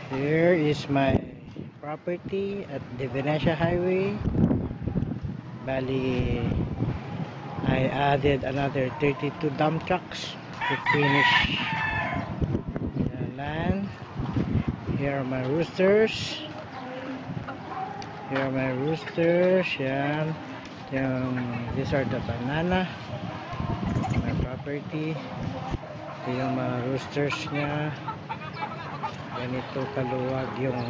Here is my property at the Venetia Highway. Bali, I added another 32 dump trucks to finish the land. Here are my roosters. Yan. These are the banana. My property. Ito yung mga roosters niya. Ganito kaluwag yung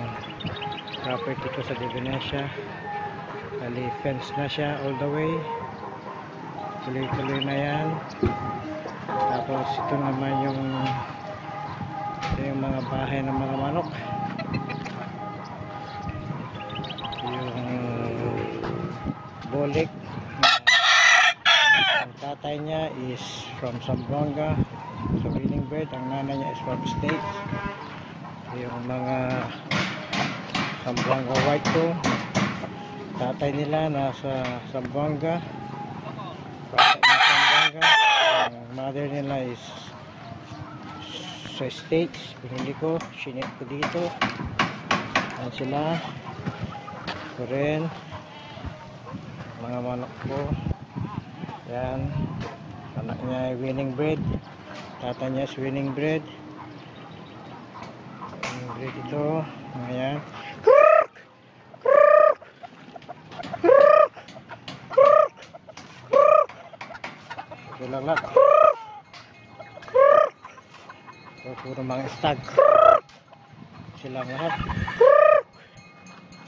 property ko sa Venetia. Bali, fence na siya all the way. Tuloy-tuloy na yan. Tapos ito naman yung mga bahay ng mga manok. Yung bolik. Ang tatay niya is from Zamboanga, so winning bird. Ang nanay niya is from States. Yung mga Zamboanga white ko, tatay nila nasa Zamboanga, ang mother nila is sa States. Pinili ko, sinip ko dito. Yan sila. Ito rin mga manok ko. Yan, anak niya ay winning breed, tatay niya is winning breed. Ito, ayan. Ito lang lang. Ito, puro mga stag. Silang lahat.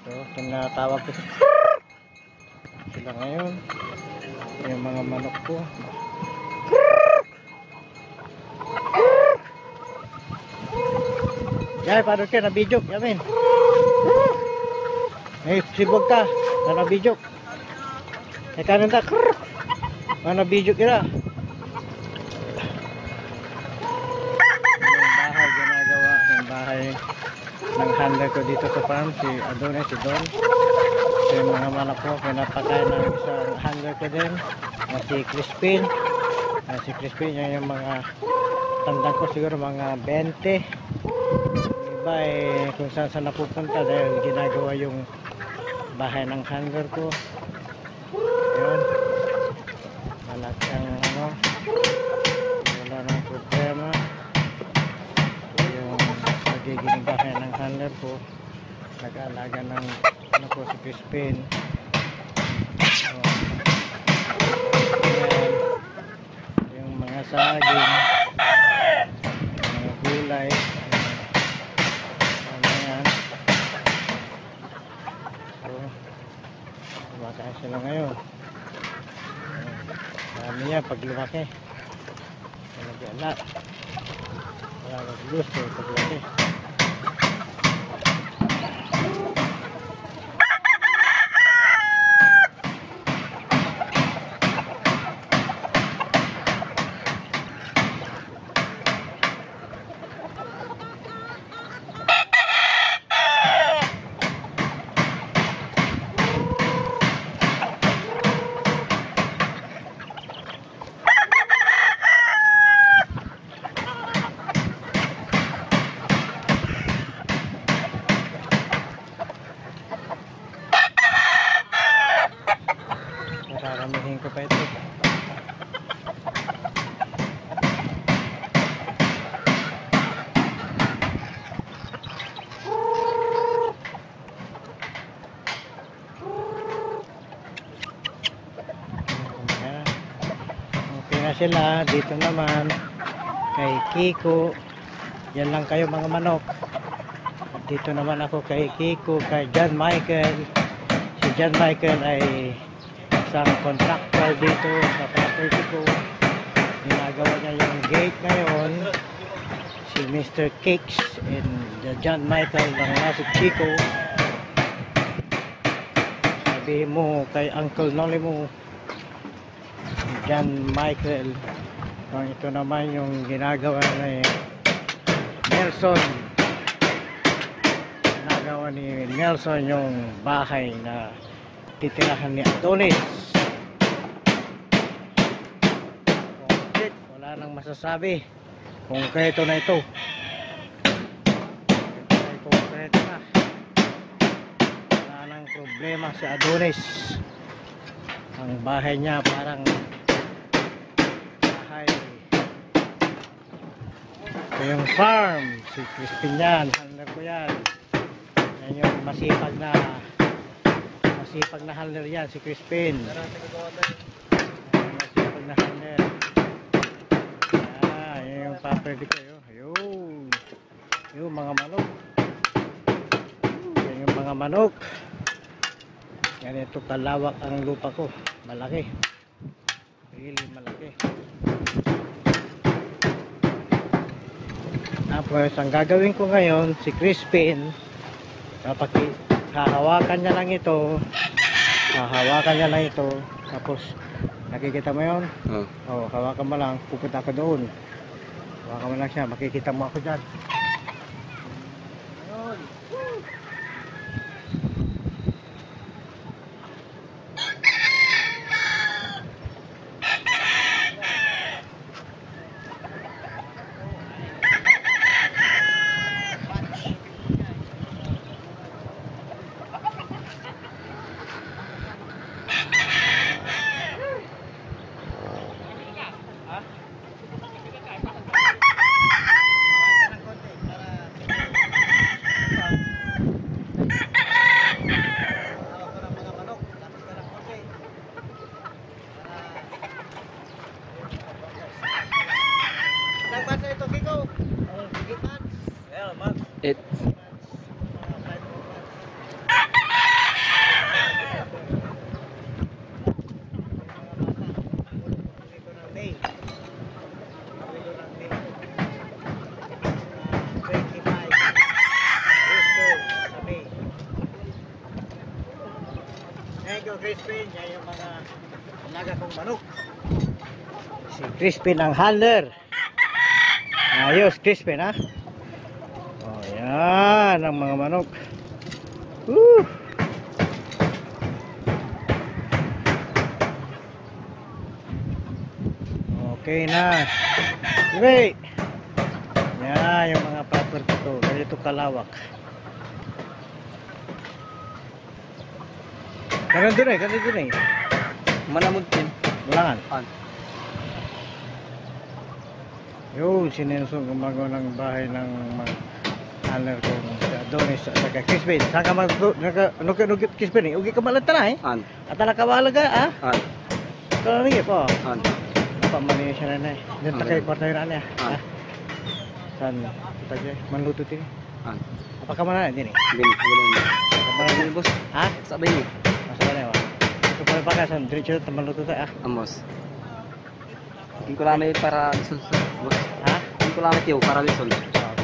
Ito, tinatawag ko sila ngayon. Yung mga manok ko. Yay, paano ka? Nabidyo. Yamin. Hey, sibog ka. Nabidyo. Hey, kanan ta. Nabidyo kira. Yung bahay ginagawa. Yung bahay ng handler ko dito sa farm. Si Adonai, si Don. So, yung mga manok ko. Pinapakain ng isang handler ko din. Si Crispin. Si Crispin, yan yung mga tandang ko siguro mga 20. Iba kung saan saan napupunta dahil ginagawa yung bahay ng handler ko. Yun. Malaking wala nang problema. Yung magiging bahay ng handler ko. Nag-aalaga ng ko si Crispin. Yung mga saging, mga gulay, yan. So, lumaki sila ngayon. Dami yan pag lumaki. Nag-aala. Wala nag-gusto pag lumaki. Maramihin ko pa ito. Okay na sila. Dito naman kay Kiko. Yan lang kayo mga manok. Dito naman ako kay Kiko, kay John Michael. Si John Michael ay isang contractor dito sa property ko. Ginagawa niya yung gate ngayon. Si Mr. Cakes and the John Michael ng si Chico. Sabihin mo kay Uncle Noli mo, si John Michael. Ito naman yung ginagawa ni Nelson. Ginagawa ni Nelson yung bahay na titirahan ni Adonis. Wala nang masasabi. Konkreto na ito. Diretso na. Wala nang problema si Adonis. Ang bahay niya parang bahay. Ito yung farm. Si Crispin yan. Handler ko yan. Yan yung masipag na handler yan. Si Crispin. Masipag na handler. Yan yung property ko. Ayun. Yung mga manok. Yan yung mga manok. Ganito kalawak ang lupa ko. Malaki. Really malaki. Tapos ang gagawin ko ngayon, si Crispin, kapag hahawakan niya lang ito, tapos nakikita mo yun? Hawakan mo lang, pupunta ka doon. Hawakan mo lang siya, makikita mo ako dyan. Ayun. It. Thank you, Crispin. Yan yung mga alaga kong manok. Si Crispin ang handler. Ayos, Crispin, ha? Oh, yan ang mga manok. Woo! Okay na. Wait. Yan yung mga property ko. Ganito kalawak. Ganun dun eh. Manamod din. Bulangan. An. Yun, sinensong gumagawa ng bahay ng handler ko. Si Adonis at saka Crispin. Saan ka nukit Crispin eh? Ugi ka malanta na eh. An. At nakawala ka ah. An. Ito na rin po. An. Napamali siya na eh. Diyan ta kay kwarta yun niya. Ah. Saan? Kita dyan. Manluto din. An. Apa ka mana din eh? Bin. Wala. Kapag Sabay ni boss. ha? Sabay ni. Masama na yun. Ito pa pa ka. Saan? Diretso na manluto tayo ah. Amos. Hindi ko lang para lison. Boss. Ha? Hindi ko lang tiyo para lison. Oh,